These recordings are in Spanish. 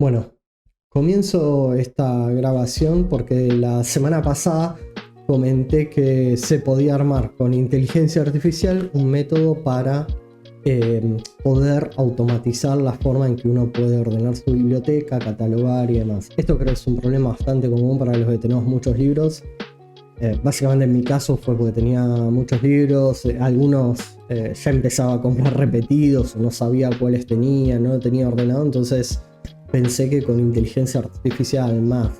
Bueno, comienzo esta grabación porque la semana pasada comenté que se podía armar con inteligencia artificial un método para poder automatizar la forma en que uno puede ordenar su biblioteca, catalogar y demás. Esto creo que es un problema bastante común para los que tenemos muchos libros. Básicamente en mi caso fue porque tenía muchos libros, algunos ya empezaba a comprar repetidos, no sabía cuáles tenía, no lo tenía ordenado, entonces pensé que con inteligencia artificial más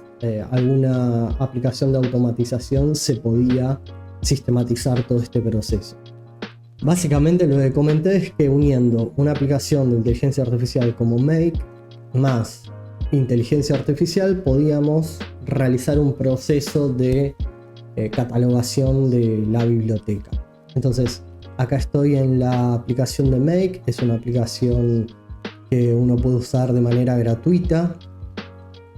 alguna aplicación de automatización se podía sistematizar todo este proceso. Básicamente lo que comenté es que uniendo una aplicación de inteligencia artificial como Make más inteligencia artificial podíamos realizar un proceso de catalogación de la biblioteca. Entonces acá estoy en la aplicación de Make, es una aplicación que uno puede usar de manera gratuita.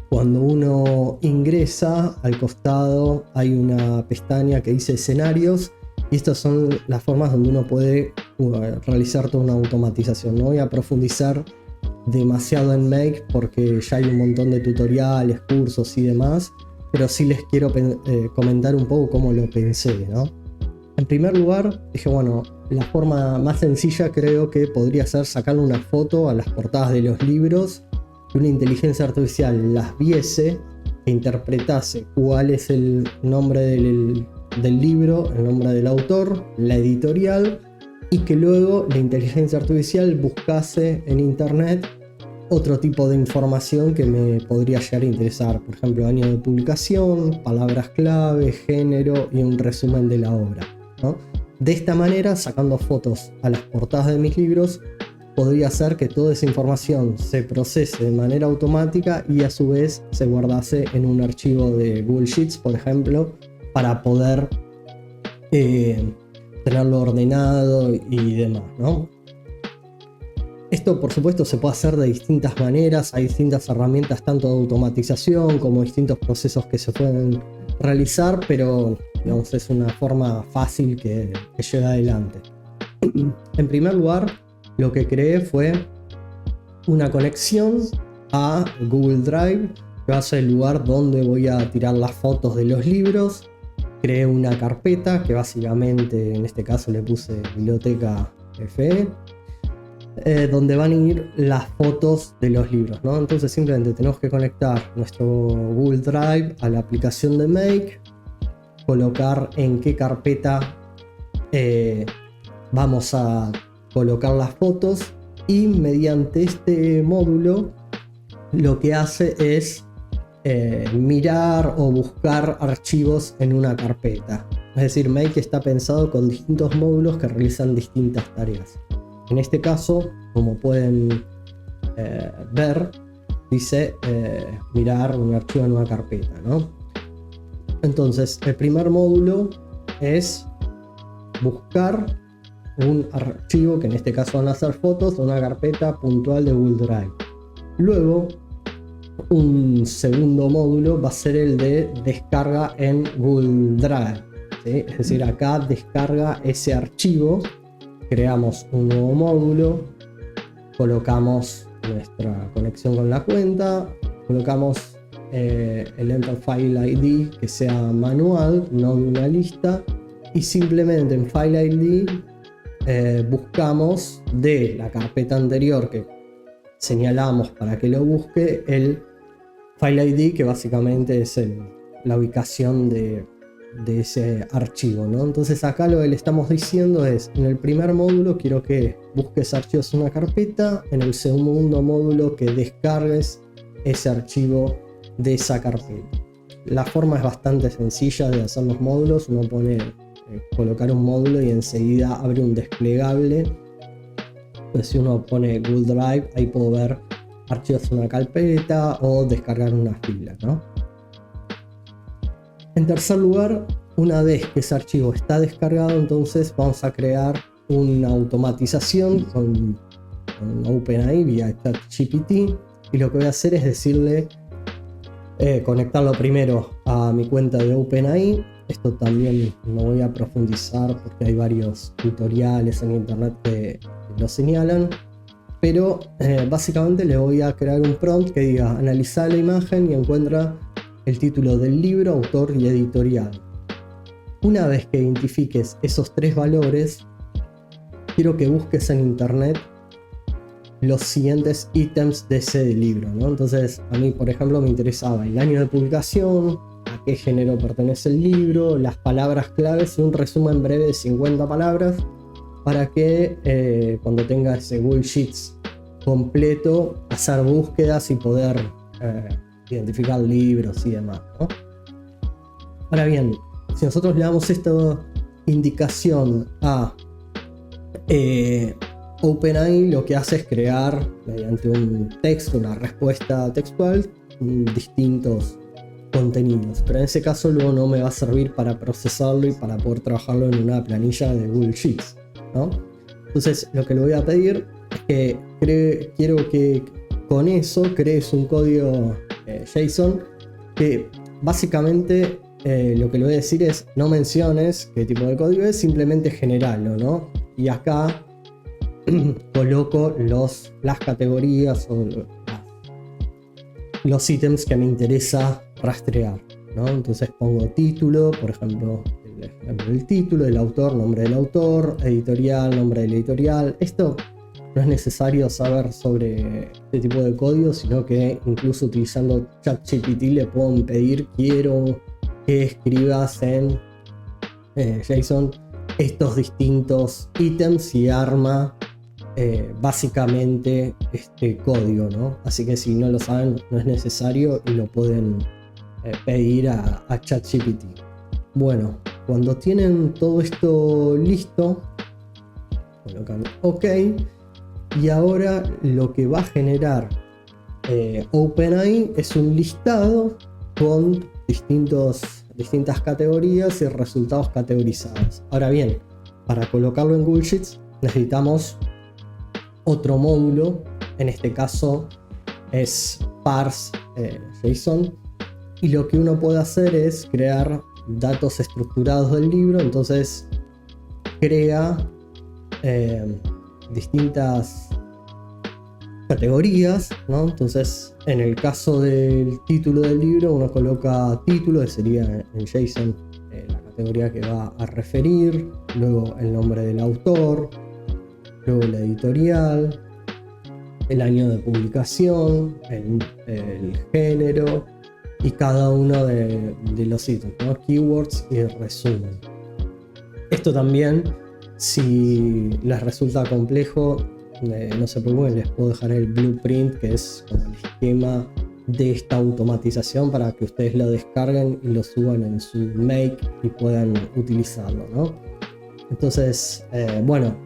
Cuando uno ingresa, al costado hay una pestaña que dice escenarios y estas son las formas donde uno puede realizar toda una automatización. No voy a profundizar demasiado en Make porque ya hay un montón de tutoriales, cursos y demás, pero sí les quiero comentar un poco cómo lo pensé, ¿no? En primer lugar, dije, bueno, la forma más sencilla creo que podría ser sacarle una foto a las portadas de los libros y una inteligencia artificial las viese e interpretase cuál es el nombre del libro, el nombre del autor, la editorial, y que luego la inteligencia artificial buscase en internet otro tipo de información que me podría llegar a interesar, por ejemplo, año de publicación, palabras clave, género y un resumen de la obra, ¿no? De esta manera, sacando fotos a las portadas de mis libros, podría hacer que toda esa información se procese de manera automática y a su vez se guardase en un archivo de Google Sheets, por ejemplo, para poder tenerlo ordenado y demás, ¿no? Esto por supuesto se puede hacer de distintas maneras, hay distintas herramientas tanto de automatización como distintos procesos que se pueden realizar, pero digamos, es una forma fácil que llega adelante. En primer lugar, lo que creé fue una conexión a Google Drive, que va a ser el lugar donde voy a tirar las fotos de los libros. Creé una carpeta que básicamente en este caso le puse biblioteca FE, donde van a ir las fotos de los libros, ¿no? Entonces simplemente tenemos que conectar nuestro Google Drive a la aplicación de Make, colocar en qué carpeta vamos a colocar las fotos y mediante este módulo lo que hace es mirar o buscar archivos en una carpeta. Es decir, Make está pensado con distintos módulos que realizan distintas tareas. En este caso, como pueden ver, dice mirar un archivo en una carpeta, ¿no? Entonces, el primer módulo es buscar un archivo, que en este caso van a ser fotos, de una carpeta puntual de Google Drive. Luego, un segundo módulo va a ser el de descarga en Google Drive, ¿sí? Es decir, acá descarga ese archivo. Creamos un nuevo módulo, colocamos nuestra conexión con la cuenta, colocamos el Enter File ID que sea manual, no de una lista, y simplemente en File ID buscamos de la carpeta anterior que señalamos para que lo busque el File ID, que básicamente es la ubicación de ese archivo, ¿no? Entonces acá lo que le estamos diciendo es, en el primer módulo quiero que busques archivos en una carpeta, en el segundo módulo que descargues ese archivo de esa carpeta. La forma es bastante sencilla de hacer los módulos. Uno pone colocar un módulo y enseguida abre un desplegable. Entonces si uno pone Google Drive, ahí puedo ver archivos en una carpeta o descargar una fila, ¿no? En tercer lugar, una vez que ese archivo está descargado, entonces vamos a crear una automatización con OpenAI vía ChatGPT, y lo que voy a hacer es decirle conectarlo primero a mi cuenta de OpenAI. Esto también no voy a profundizar porque hay varios tutoriales en internet que lo señalan. Pero básicamente le voy a crear un prompt que diga analiza la imagen y encuentra el título del libro, autor y editorial. Una vez que identifiques esos 3 valores, quiero que busques en internet los siguientes ítems de ese libro, ¿no? Entonces a mí, por ejemplo, me interesaba el año de publicación, a qué género pertenece el libro, las palabras claves y un resumen breve de 50 palabras para que cuando tenga ese Google Sheets completo, hacer búsquedas y poder identificar libros y demás, ¿no? Ahora bien, si nosotros le damos esta indicación a OpenAI, lo que hace es crear mediante un texto, una respuesta textual, distintos contenidos, pero en ese caso luego no me va a servir para procesarlo y para poder trabajarlo en una planilla de Google Sheets, ¿no? Entonces lo que le voy a pedir es que quiero que con eso crees un código JSON que básicamente lo que le voy a decir es no menciones qué tipo de código es, simplemente generalo, ¿no? Y acá coloco las categorías o los ítems que me interesa rastrear, ¿no? Entonces pongo título, por ejemplo, el título, el autor, nombre del autor, editorial, nombre del editorial. Esto no es necesario saber sobre este tipo de código, sino que incluso utilizando ChatGPT le puedo pedir quiero que escribas en JSON estos distintos ítems y arma básicamente este código, ¿no? Así que si no lo saben, no es necesario y lo pueden pedir a ChatGPT. Bueno, cuando tienen todo esto listo, colocan OK, y ahora lo que va a generar OpenAI es un listado con distintas categorías y resultados categorizados. Ahora bien, para colocarlo en Google Sheets necesitamos otro módulo, en este caso es parse JSON, y lo que uno puede hacer es crear datos estructurados del libro. Entonces crea distintas categorías, ¿no? Entonces en el caso del título del libro uno coloca título, que sería en JSON la categoría que va a referir, luego el nombre del autor, luego la editorial, el año de publicación, el género y cada uno de los ítems, ¿no? Keywords y el resumen. Esto también, si les resulta complejo, no se preocupen, les puedo dejar el blueprint, que es como el esquema de esta automatización para que ustedes lo descarguen y lo suban en su Make y puedan utilizarlo, ¿no? Entonces, bueno,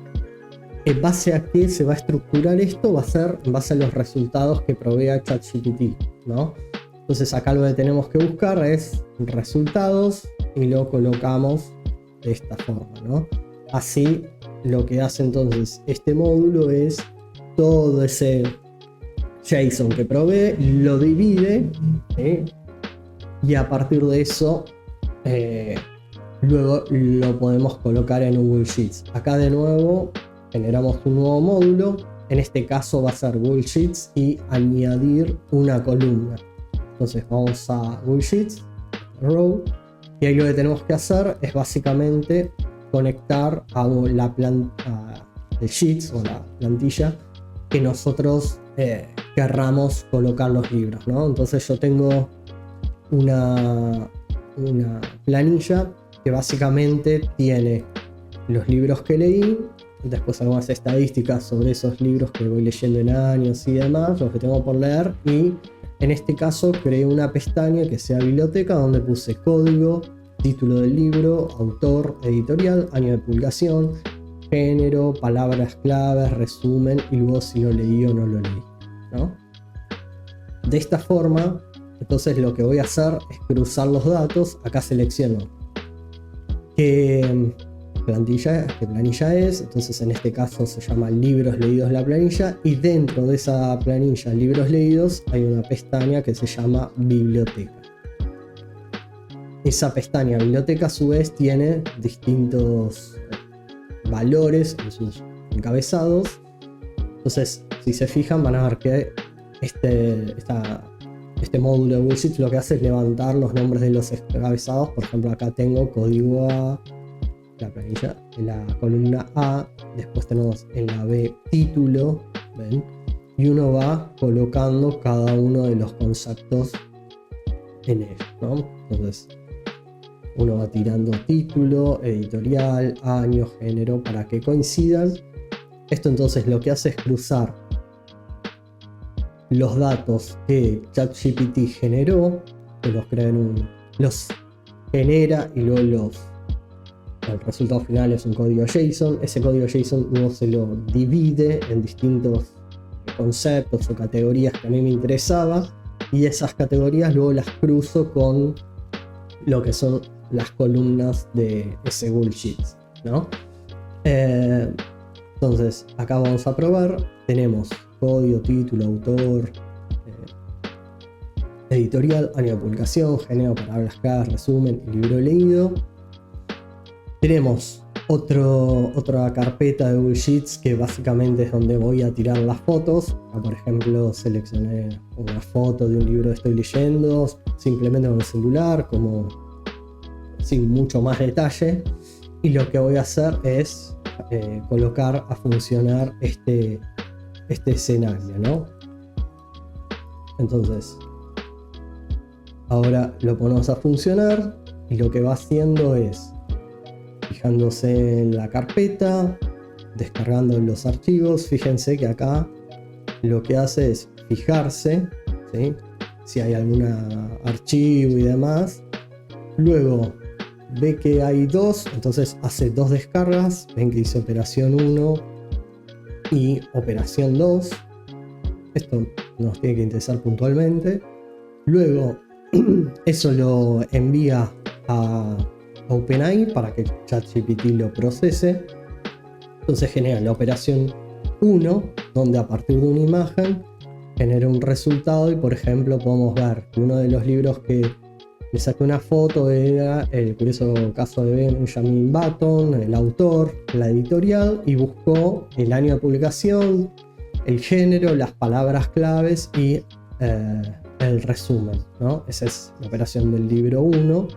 en base a qué se va a estructurar esto, va a ser en base a los resultados que provea ChatGPT, ¿no? Entonces acá lo que tenemos que buscar es resultados y lo colocamos de esta forma, ¿no? Así lo que hace entonces este módulo es todo ese JSON que provee, lo divide, y a partir de eso luego lo podemos colocar en Google Sheets. Acá de nuevo generamos un nuevo módulo, en este caso va a ser Google Sheets y añadir una columna. Entonces vamos a Google Sheets, row, y ahí lo que tenemos que hacer es básicamente conectar a la planta de Sheets o la plantilla que nosotros querramos colocar los libros, ¿no? Entonces yo tengo una planilla que básicamente tiene los libros que leí, después algunas estadísticas sobre esos libros que voy leyendo en años y demás, los que tengo por leer, y en este caso creé una pestaña que sea biblioteca donde puse código, título del libro, autor, editorial, año de publicación, género, palabras claves, resumen y luego si lo leí o no lo leí, ¿no? De esta forma, entonces lo que voy a hacer es cruzar los datos. Acá selecciono qué planilla es, entonces en este caso se llama libros leídos la planilla, y dentro de esa planilla libros leídos hay una pestaña que se llama biblioteca. Esa pestaña biblioteca a su vez tiene distintos valores en sus encabezados Entonces, si se fijan, van a ver que este módulo de Google Sheets lo que hace es levantar los nombres de los encabezados. Por ejemplo, acá tengo código A, la planilla, en la columna A, después tenemos en la B título, ¿ven? Y uno va colocando cada uno de los conceptos en él, ¿no? Entonces, uno va tirando título, editorial, año, género, para que coincidan. Esto entonces lo que hace es cruzar los datos que ChatGPT generó, que los genera y luego el resultado final es un código JSON. Ese código JSON luego se lo divide en distintos conceptos o categorías que a mí me interesaba, y esas categorías luego las cruzo con lo que son las columnas de ese Google Sheets, ¿no? Entonces acá vamos a probar. Tenemos código, título, autor, editorial, año de publicación, género, palabras claves, resumen y libro leído. Tenemos otra carpeta de Google Sheets que básicamente es donde voy a tirar las fotos. Por ejemplo, seleccioné una foto de un libro que estoy leyendo simplemente con el celular, como sin mucho más detalle, y lo que voy a hacer es colocar a funcionar este escenario, ¿no? Entonces ahora lo ponemos a funcionar y lo que va haciendo es fijándose en la carpeta, descargando los archivos. Fíjense que acá lo que hace es fijarse, ¿sí?, si hay algún archivo y demás. Luego ve que hay dos, entonces hace dos descargas. Ven que dice operación 1 y operación 2. Esto nos tiene que interesar puntualmente. Luego eso lo envía a OpenAI para que ChatGPT lo procese. Entonces genera la operación 1, donde a partir de una imagen genera un resultado, y por ejemplo podemos ver que uno de los libros que le saqué una foto era El curioso caso de Benjamin Button, el autor, la editorial, y buscó el año de publicación, el género, las palabras claves y el resumen, ¿no? Esa es la operación del libro 1.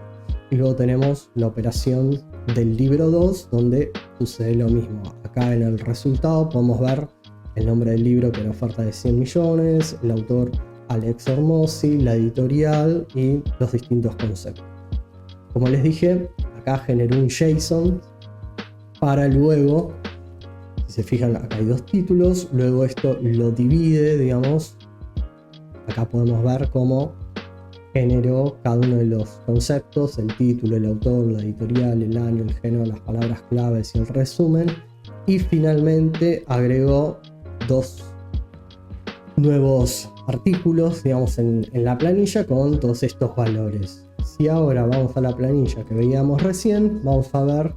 Y luego tenemos la operación del libro 2, donde sucede lo mismo. Acá en el resultado podemos ver el nombre del libro, que era oferta de 100 millones, el autor Alex Hormozi, la editorial y los distintos conceptos. Como les dije, acá generó un JSON para luego, si se fijan, acá hay dos títulos, luego esto lo divide, digamos. Acá podemos ver cómo generó cada uno de los conceptos: el título, el autor, la editorial, el año, el género, las palabras claves y el resumen. Y finalmente agregó dos nuevos artículos, digamos, en la planilla con todos estos valores. Si ahora vamos a la planilla que veíamos recién, vamos a ver,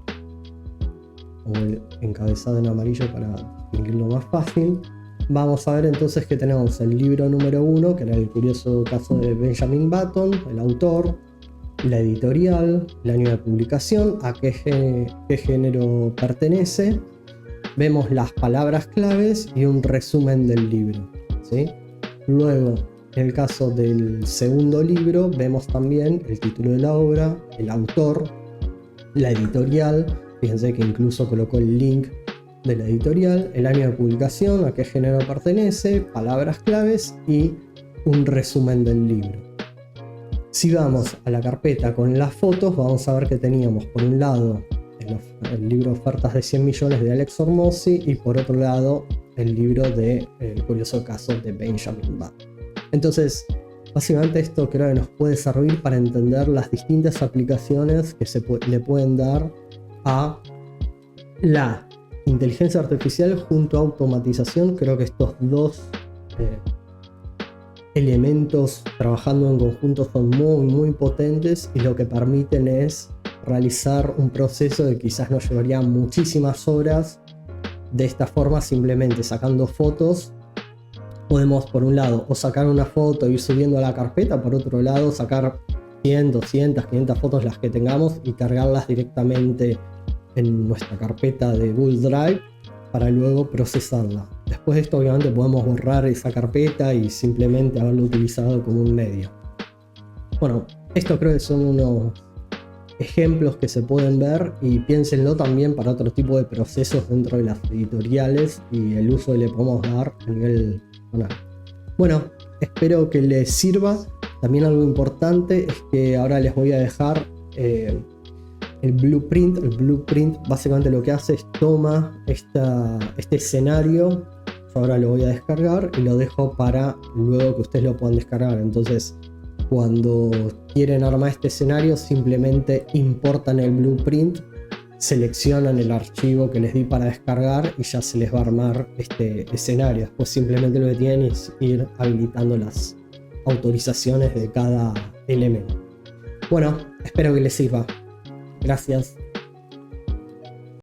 como el encabezado en amarillo para distinguirlo más fácil, vamos a ver entonces que tenemos el libro número 1, que era El curioso caso de Benjamin Button, el autor, la editorial, el año de publicación, a qué género pertenece. Vemos las palabras claves y un resumen del libro, ¿sí? Luego, en el caso del segundo libro, vemos también el título de la obra, el autor, la editorial. Fíjense que incluso colocó el link de la editorial, el año de publicación, a qué género pertenece, palabras claves y un resumen del libro. Si vamos a la carpeta con las fotos, vamos a ver que teníamos por un lado el libro Ofertas de 100 millones de Alex Hormozi y por otro lado el libro de El curioso caso de Benjamin Button. Entonces, básicamente esto creo que nos puede servir para entender las distintas aplicaciones que le pueden dar a la inteligencia artificial junto a automatización. Creo que estos dos elementos trabajando en conjunto son muy potentes, y lo que permiten es realizar un proceso que quizás nos llevaría muchísimas horas. De esta forma, simplemente sacando fotos, podemos por un lado o sacar una foto e ir subiendo a la carpeta, por otro lado sacar 100, 200, 500 fotos, las que tengamos, y cargarlas directamente en nuestra carpeta de Google Drive para luego procesarla. Después de esto obviamente podemos borrar esa carpeta y simplemente haberlo utilizado como un medio. Bueno, esto creo que son unos ejemplos que se pueden ver, y piénsenlo también para otro tipo de procesos dentro de las editoriales y el uso que le podemos dar a nivel personal. Bueno, espero que les sirva. También algo importante es que ahora les voy a dejar el blueprint. El blueprint básicamente lo que hace es toma este escenario. Yo ahora lo voy a descargar y lo dejo para luego que ustedes lo puedan descargar. Entonces, cuando quieren armar este escenario, simplemente importan el blueprint, seleccionan el archivo que les di para descargar y ya se les va a armar este escenario. Después simplemente lo que tienen es ir habilitando las autorizaciones de cada elemento. Bueno, espero que les sirva. Gracias.